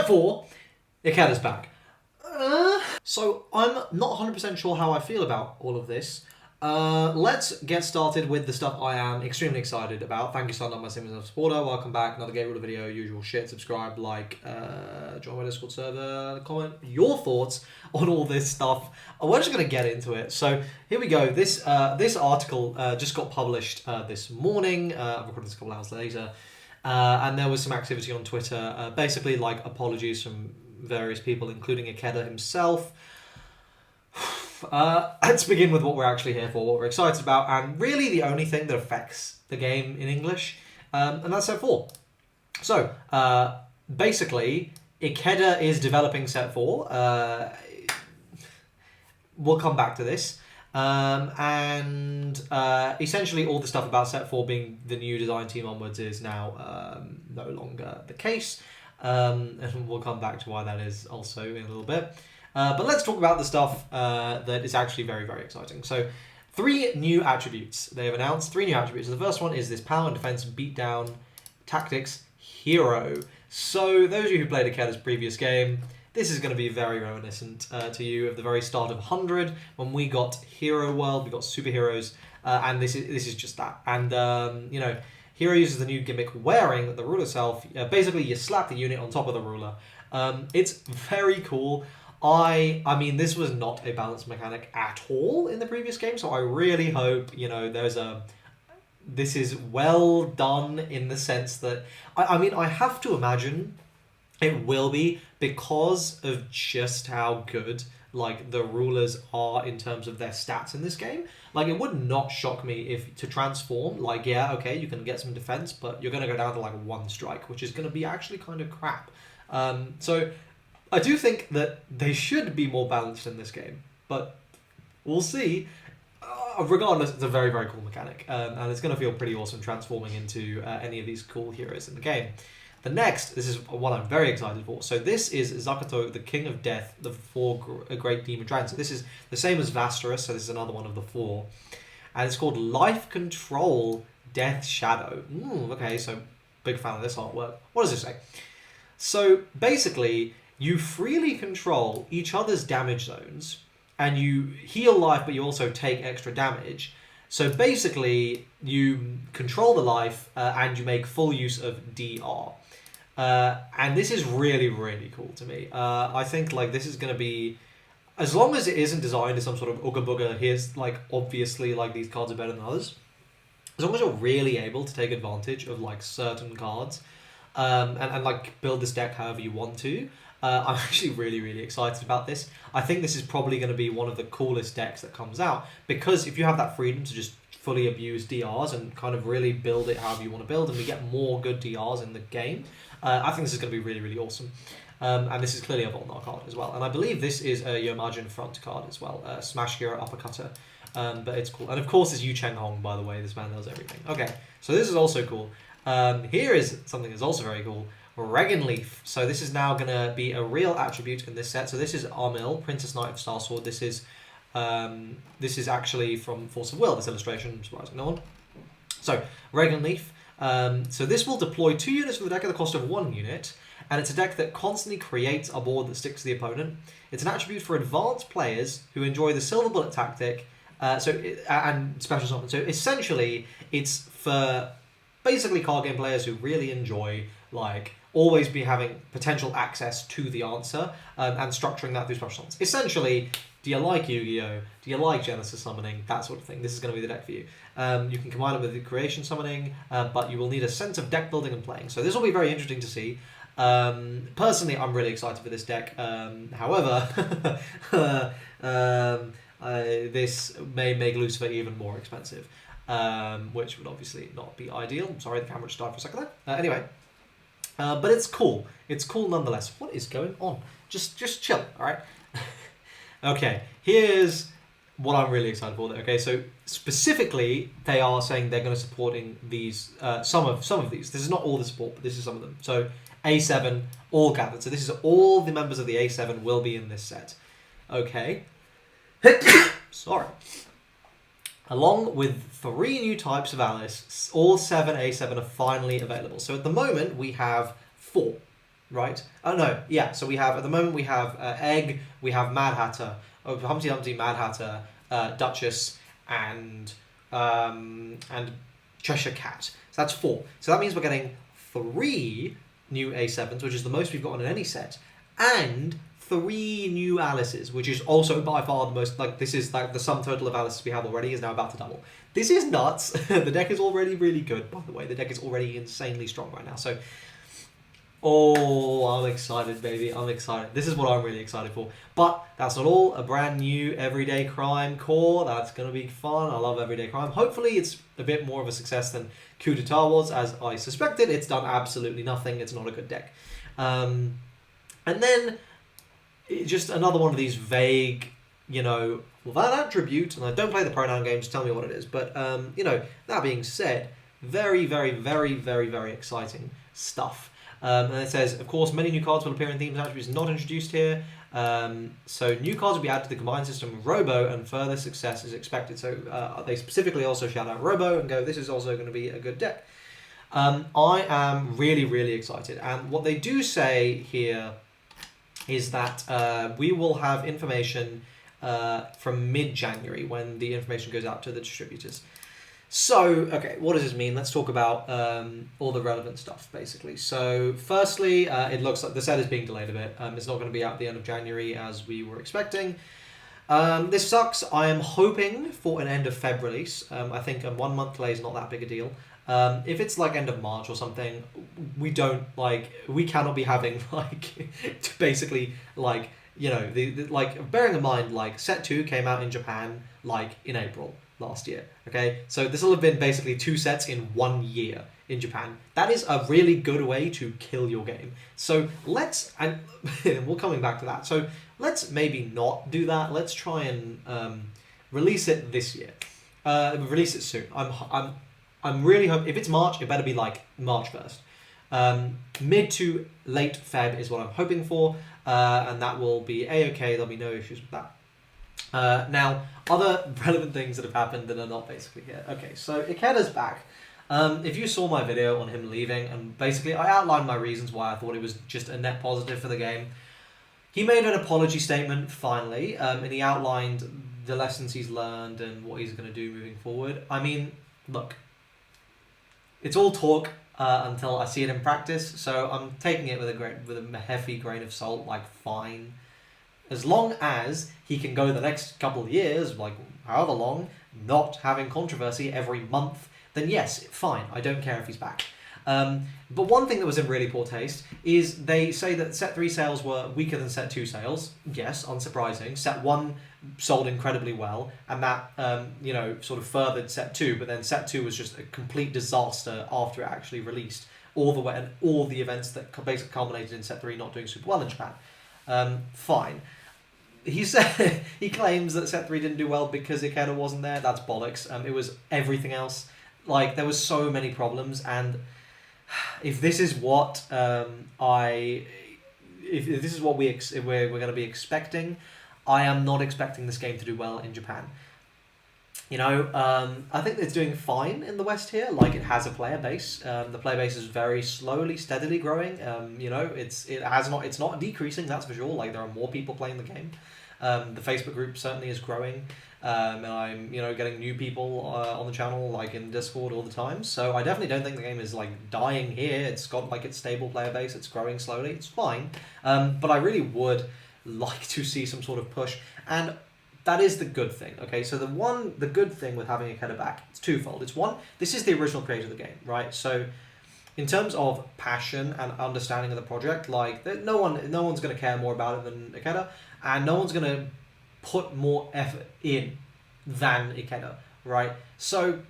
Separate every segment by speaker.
Speaker 1: Set 4, Ikeda's back. So I'm not 100% sure how I feel about all of this. Let's get started with the stuff I am extremely excited about. Thank you so much, my Simmons supporter. Welcome back. Another Game Ruler video. Usual shit. Subscribe, like, join my Discord server, comment your thoughts on all this stuff. We're just going to get into it. So here we go. This article just got published this morning. I've recorded this a couple hours later. And there was some activity on Twitter. Basically, like, apologies from various people, including Ikeda himself. Let's begin with what we're actually here for, what we're excited about, and really the only thing that affects the game in English, and that's Set 4. So, basically, Ikeda is developing Set 4. We'll come back to this. Essentially all the stuff about Set 4 being the new design team onwards is now no longer the case. And we'll come back to why that is also in a little bit. But let's talk about the stuff that is actually very, very exciting. So, 3 new attributes. They have announced 3 new attributes. The first one is this Power and Defense Beatdown Tactics Hero. So, those of you who played Ikeda's previous game, this is going to be very reminiscent to you of the very start of 100, when we got Hero World, we got superheroes, and this is just that. And, Hero uses the new gimmick Wearing the ruler self. Basically, you slap the unit on top of the ruler. It's very cool. I mean, this was not a balanced mechanic at all in the previous game, so I really hope, this is well done in the sense that, I mean, I have to imagine it will be because of just how good, like, the rulers are in terms of their stats in this game. Like, it would not shock me if to transform, like, yeah, okay, you can get some defense, but you're going to go down to, like, 1 strike, which is going to be actually kind of crap. So I do think that they should be more balanced in this game, but we'll see. Regardless, it's a very, very cool mechanic, and it's going to feel pretty awesome transforming into any of these cool heroes in the game. The next, this is what I'm very excited for. So this is Zakato, the King of Death, the 4 Great Demon Dragons. So this is the same as Vasterus, so this is another one of the 4. And it's called Life Control Death Shadow. Okay, so big fan of this artwork. What does this say? So basically, you freely control each other's damage zones, and you heal life, but you also take extra damage. So basically, you control the life, and you make full use of DR. And this is really, really cool to me. I think, like, this is going to be, as long as it isn't designed as some sort of ooga booga, here's, like, obviously, like, these cards are better than others. As long as you're really able to take advantage of, like, certain cards, and like, build this deck however you want to, I'm actually really, really excited about this. I think this is probably going to be one of the coolest decks that comes out, because if you have that freedom to just fully abuse DRs and kind of really build it however you want to build, and we get more good DRs in the game, I think this is going to be really, really awesome. And this is clearly a Volnar card as well. And I believe this is a Yomajin front card as well. Smash Hero Uppercutter. But it's cool. And of course it's Yu Cheng Hong, by the way. This man does everything. Okay, so this is also cool. Here is something that's also very cool. Regan Leaf. So this is now going to be a real attribute in this set. So this is Armil, Princess Knight of Starsword. This is actually from Force of Will, this illustration, surprising no one. So, Regan Leaf. So this will deploy 2 units for the deck at the cost of 1 unit, and it's a deck that constantly creates a board that sticks to the opponent. It's an attribute for advanced players who enjoy the Silver Bullet tactic, and special summon. So essentially, it's for basically card game players who really enjoy, like, always be having potential access to the answer, and structuring that through special summons. Essentially, do you like Yu-Gi-Oh? Do you like Genesis summoning? That sort of thing. This is going to be the deck for you. You can combine it with the creation summoning, but you will need a sense of deck building and playing. So this will be very interesting to see. Personally, I'm really excited for this deck. However, this may make Lucifer even more expensive, which would obviously not be ideal. I'm sorry, the camera just died for a second there. Anyway, but it's cool. It's cool nonetheless. What is going on? Just chill, all right? Okay, here's what I'm really excited for. Okay, so specifically, they are saying they're going to supporting these, some of these. This is not all the support, but this is some of them. So A7 all gathered. So this is all the members of the A7 will be in this set. Okay. Sorry. Along with 3 new types of Alice, all 7 A7 are finally available. So at the moment we have 4. right? Oh no, yeah. So we have at the moment we have Egg, we have Mad Hatter, Humpty Dumpty, Mad Hatter, Duchess, and Cheshire Cat. So that's 4. So that means we're getting 3 new A7s, which is the most we've gotten in any set, and 3 new Alices, which is also by far the most, like, this is like the sum total of Alices we have already is now about to double. This is nuts. The deck is already really good, by the way. The deck is already insanely strong right now. So, oh, I'm excited, baby. I'm excited. This is what I'm really excited for. But that's not all. A brand new Everyday Crime core. That's going to be fun. I love Everyday Crime. Hopefully it's a bit more of a success than Coup d'etat was, as I suspected. It's done absolutely nothing. It's not a good deck. And then just another one of these vague, you know, well, that attribute, and I don't play the pronoun games, tell me what it is. But, you know, that being said, very, very, very, very, very exciting stuff. And it says, of course, many new cards will appear in themes and attributes not introduced here. So new cards will be added to the combined system of Robo, and further success is expected. So they specifically also shout out Robo and go, this is also going to be a good deck. I am really, really excited. And what they do say here is that we will have information from mid-January when the information goes out to the distributors. So, okay, what does this mean? Let's talk about all the relevant stuff, basically. So, firstly, it looks like the set is being delayed a bit. It's not going to be out at the end of January as we were expecting. This sucks. I am hoping for an end of Feb release. I think a 1 month delay is not that big a deal. If it's like end of March or something, we cannot be having basically you know, like bearing in mind like set 2 came out in Japan like in April last year. Okay, so this will have been basically 2 sets in 1 year in Japan. That is a really good way to kill your game. So let's, and we're coming back to that. So let's maybe not do that. Let's try and release it this year. Release it soon. I'm really hoping, if it's March, it better be like March 1st. Mid to late Feb is what I'm hoping for, and that will be A-okay. There'll be no issues with that. Now, other relevant things that have happened that are not basically here. Okay, so Ikeda's back. If you saw my video on him leaving, and basically I outlined my reasons why I thought it was just a net positive for the game. He made an apology statement, finally, and he outlined the lessons he's learned and what he's going to do moving forward. I mean, look, it's all talk until I see it in practice, so I'm taking it with a heavy grain of salt, like, fine. As long as he can go the next couple of years, like however long, not having controversy every month, then yes, fine, I don't care if he's back. But one thing that was in really poor taste is they say that set 3 sales were weaker than set 2 sales. Yes, unsurprising. Set 1 sold incredibly well, and that you know, sort of furthered set 2, but then set 2 was just a complete disaster after it actually released all the way, and all the events that basically culminated in set 3 not doing super well in Japan. Fine. He said he claims that set 3 didn't do well because Ikeda wasn't there. That's bollocks. It was everything else. Like, there was so many problems, and if this is what if this is what we're going to be expecting, I am not expecting this game to do well in Japan. You know, I think it's doing fine in the West here. Like, it has a player base. The player base is very slowly, steadily growing. You know, it's not decreasing. That's for sure. Like, there are more people playing the game. The Facebook group certainly is growing. And I'm, you know, getting new people on the channel, like in Discord all the time. So I definitely don't think the game is like dying here. It's got like its stable player base. It's growing slowly. It's fine. But I really would like to see some sort of push, and that is the good thing. Okay, so the good thing with having Ikeda back, it's twofold. It's one, this is the original creator of the game, right? So in terms of passion and understanding of the project, like no one's going to care more about it than Ikeda, and no one's going to put more effort in than Ikeda, right? So,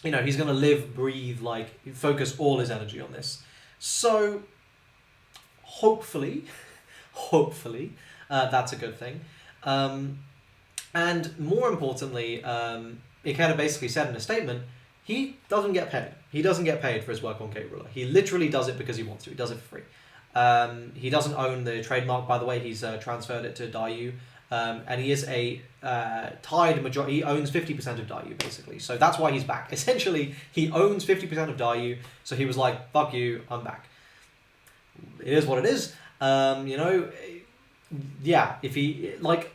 Speaker 1: you know, he's going to live, breathe, like, focus all his energy on this. So, hopefully, that's a good thing. And more importantly, Ikeda basically said in a statement, he doesn't get paid. He doesn't get paid for his work on K-Ruler. He literally does it because he wants to. He does it for free. He doesn't own the trademark, by the way. He's transferred it to Dayu. And he is a tied majority. He owns 50% of Dayu, basically. So that's why he's back. Essentially, he owns 50% of Dayu. So he was like, fuck you, I'm back. it is what it is. You know, yeah, if he, like,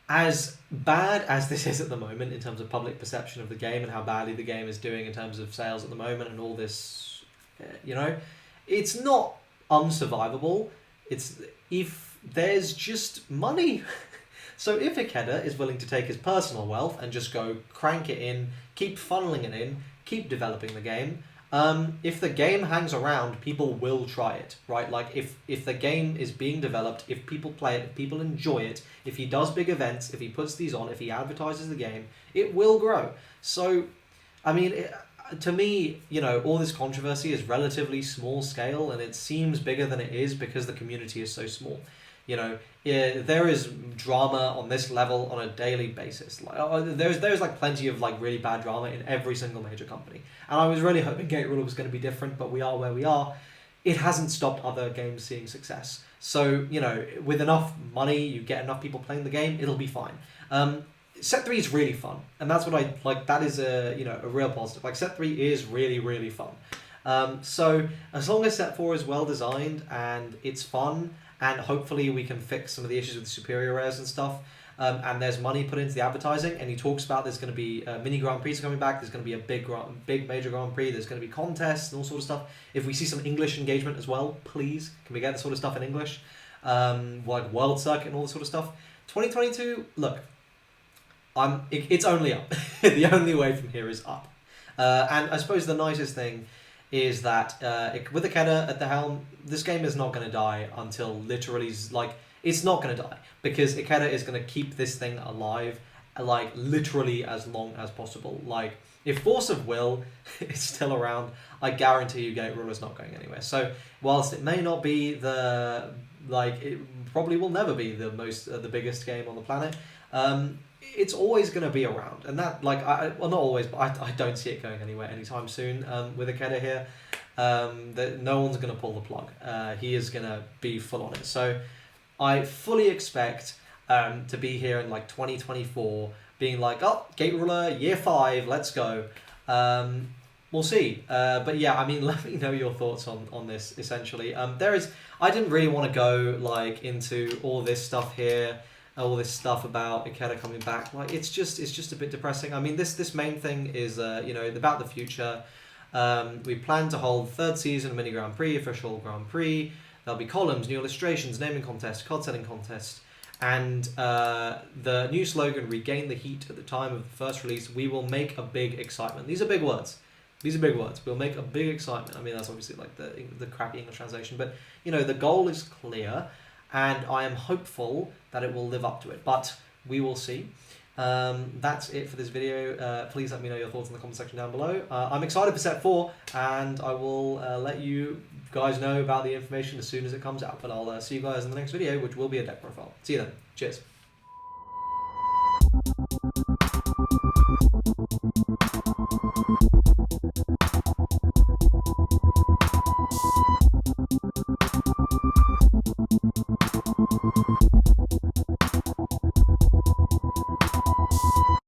Speaker 1: as bad as this is at the moment in terms of public perception of the game and how badly the game is doing in terms of sales at the moment and all this, you know, it's not unsurvivable. It's if there's just money. So if Ikeda is willing to take his personal wealth and just go crank it in, keep funneling it in, keep developing the game, if the game hangs around, people will try it, right? Like if the game is being developed, if people play it, if people enjoy it, if he does big events, if he puts these on, if he advertises the game, it will grow. So, I mean, to me, you know, all this controversy is relatively small scale, and it seems bigger than it is because the community is so small. You know, there is drama on this level on a daily basis. Like, there's like plenty of like really bad drama in every single major company. And I was really hoping Gate Ruler was going to be different, but we are where we are. It hasn't stopped other games seeing success. So, you know, with enough money, you get enough people playing the game, it'll be fine. Set 3 is really fun, and that's what I like. That is a real positive. Like Set 3 is really, really fun. So as long as Set 4 is well designed and it's fun, and hopefully we can fix some of the issues with the superior rares and stuff, and there's money put into the advertising, and he talks about there's going to be mini Grand Prix coming back, there's going to be a big major Grand Prix, there's going to be contests and all sort of stuff. If we see some English engagement as well, please, can we get this sort of stuff in English? Like World Circuit and all this sort of stuff. 2022, look, it's only up. The only way from here is up. And I suppose the nicest thing is that with Ikeda at the helm, this game is not going to die until literally, like, it's not going to die, because Ikeda is going to keep this thing alive, like, literally as long as possible. Like, if Force of Will is still around, I guarantee you Gate Ruler's not going anywhere. So, whilst it may not be it probably will never be the biggest game on the planet, it's always going to be around, and that, like, not always, but I don't see it going anywhere anytime soon. With Ikeda here, that no one's going to pull the plug. He is going to be full on it. So I fully expect to be here in like 2024, being like, oh, Gate Ruler year 5, let's go. We'll see. But yeah, I mean, let me know your thoughts on this. Essentially, I didn't really want to go like into all this stuff here. All this stuff about Ikeda coming back, like it's just a bit depressing. I mean, this main thing is about the future. We plan to hold 3rd season mini Grand Prix, official Grand Prix. There'll be columns, new illustrations, naming contest, card setting contest, and the new slogan: "Regain the heat." At the time of the first release, we will make a big excitement. These are big words. We'll make a big excitement. I mean, that's obviously like the crappy English translation, but the goal is clear. And I am hopeful that it will live up to it, but we will see. That's it for this video. Please let me know your thoughts in the comment section down below. I'm excited for Set 4, and I will let you guys know about the information as soon as it comes out. But I'll see you guys in the next video, which will be a deck profile. See you then. Cheers.